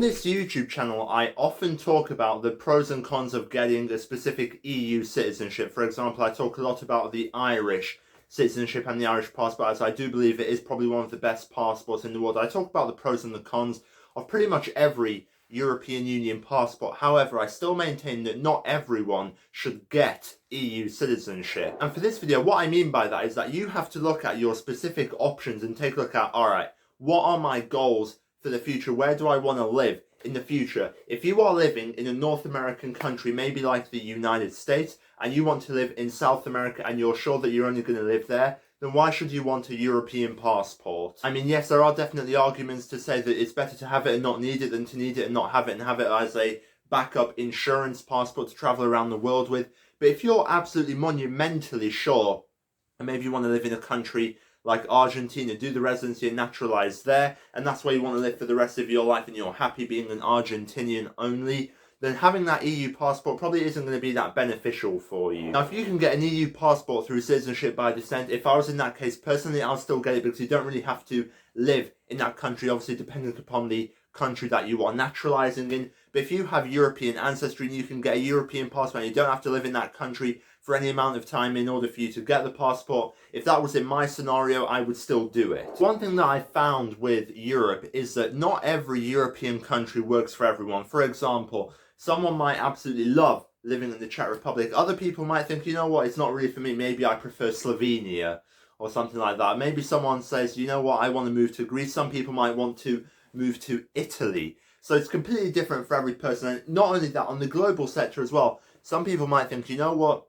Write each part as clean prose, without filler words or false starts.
On this YouTube channel, I often talk about the pros and cons of getting a specific EU citizenship. For example, I talk a lot about the Irish citizenship and the Irish passport, as I do believe it is probably one of the best passports in the world. I talk about the pros and the cons of pretty much every European Union passport. However, I still maintain that not everyone should get EU citizenship. And for this video, what I mean by that is that you have to look at your specific options and take a look at, alright, what are my goals for the future? Where do I want to live in the future? If you are living in a North American country, maybe like the United States, and you want to live in South America and you're sure that you're only going to live there, then why should you want a European passport? I mean, yes, there are definitely arguments to say that it's better to have it and not need it than to need it and not have it, and have it as a backup insurance passport to travel around the world with. But if you're absolutely monumentally sure, and maybe you want to live in a country like Argentina, do the residency and naturalize there, and that's where you want to live for the rest of your life and you're happy being an Argentinian only, then having that EU passport probably isn't going to be that beneficial for you. Now, if you can get an EU passport through citizenship by descent, if I was in that case, personally, I'll still get it because you don't really have to live in that country, obviously depending upon the country that you are naturalizing in. But if you have European ancestry and you can get a European passport and you don't have to live in that country for any amount of time in order for you to get the passport, if that was in my scenario, I would still do it. One thing that I found with Europe is that not every European country works for everyone. For example, someone might absolutely love living in the Czech Republic. Other people might think, you know what, it's not really for me. Maybe I prefer Slovenia or something like that. Maybe someone says, you know what, I want to move to Greece. Some people might want to move to Italy. So it's completely different for every person. And not only that, on the global sector as well, some people might think, you know what,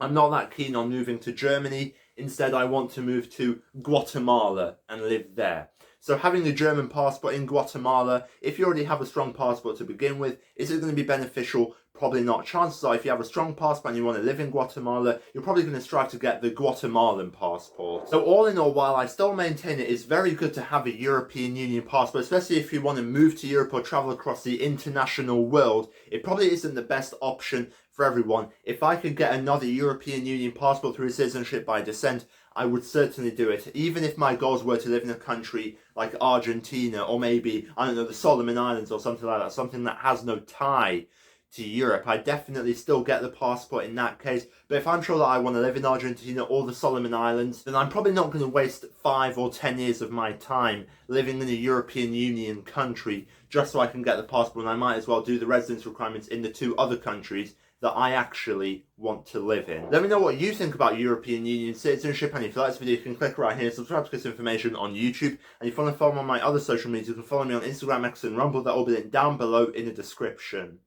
I'm not that keen on moving to Germany. Instead, I want to move to Guatemala and live there. So having a German passport in Guatemala, if you already have a strong passport to begin with, is it going to be beneficial? Probably not. Chances are, if you have a strong passport and you want to live in Guatemala, you're probably going to strive to get the Guatemalan passport. So all in all, while I still maintain it is very good to have a European Union passport, especially if you want to move to Europe or travel across the international world, it probably isn't the best option for everyone. If I could get another European Union passport through citizenship by descent, I would certainly do it. Even if my goals were to live in a country like Argentina or maybe, I don't know, the Solomon Islands or something like that, something that has no tie to Europe, I definitely still get the passport in that case. But if I'm sure that I want to live in Argentina or the Solomon Islands, then I'm probably not going to waste 5 or 10 years of my time living in a European Union country just so I can get the passport, and I might as well do the residence requirements in the 2 other countries that I actually want to live in. Let me know what you think about European Union citizenship, and if you like this video, you can click right here, subscribe to get this information on YouTube, and if you want to follow me on my other social media, you can follow me on Instagram, X, and Rumble. That will be linked down below in the description.